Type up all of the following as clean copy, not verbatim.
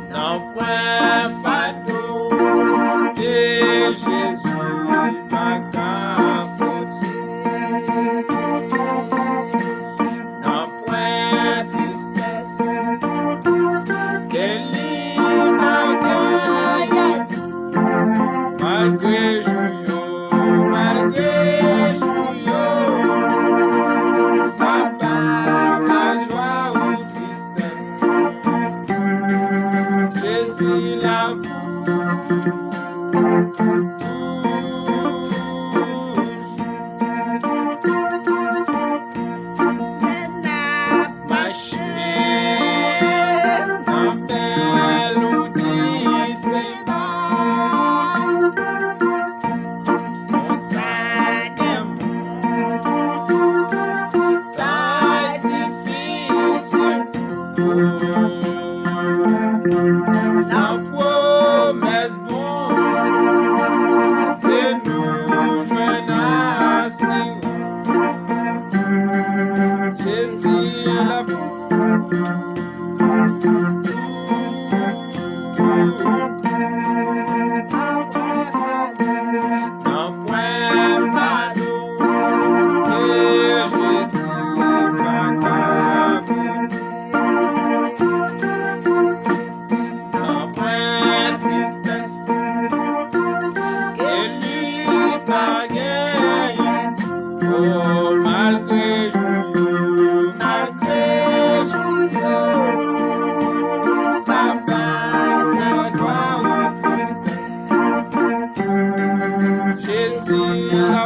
Non pwen fado, et jezu paka, poté. Non pwen tristesse, que li bagayat, malgré jouyo, papa, la joie ou tristesse, Jésus la la promesse bon, c'est nous joindre Jésus la non point fado, et Jésus paka, non point tristesse, que li bagayat, oh malgré jouyo, papa, la joie ou tristesse, Jésus la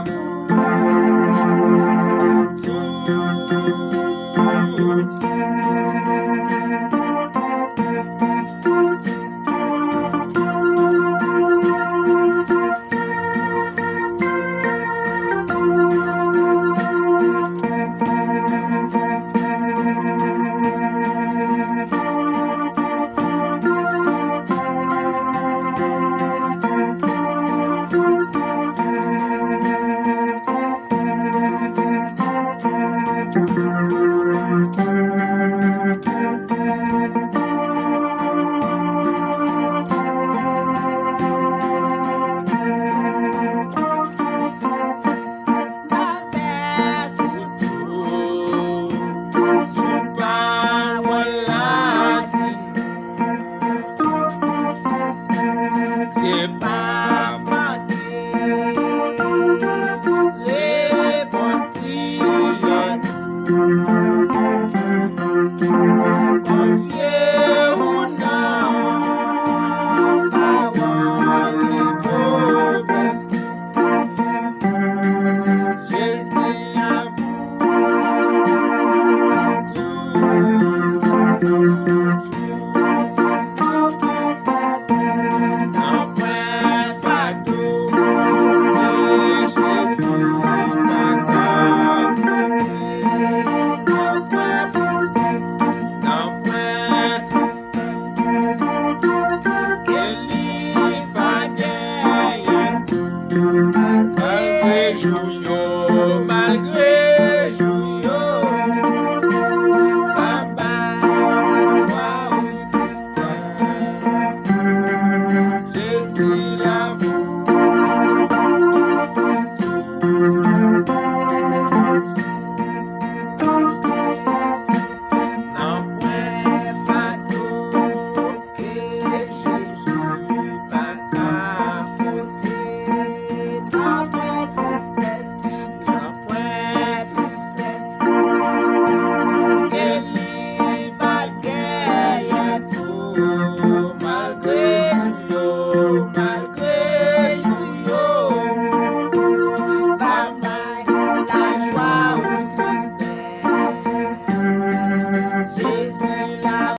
c'est pas manqué les bonnes prières, confiez ou non, parole les promesses, Jésus a non point fado, et Jésus paka, non point tristesse, que li bagayat, malgré jouyo, malgré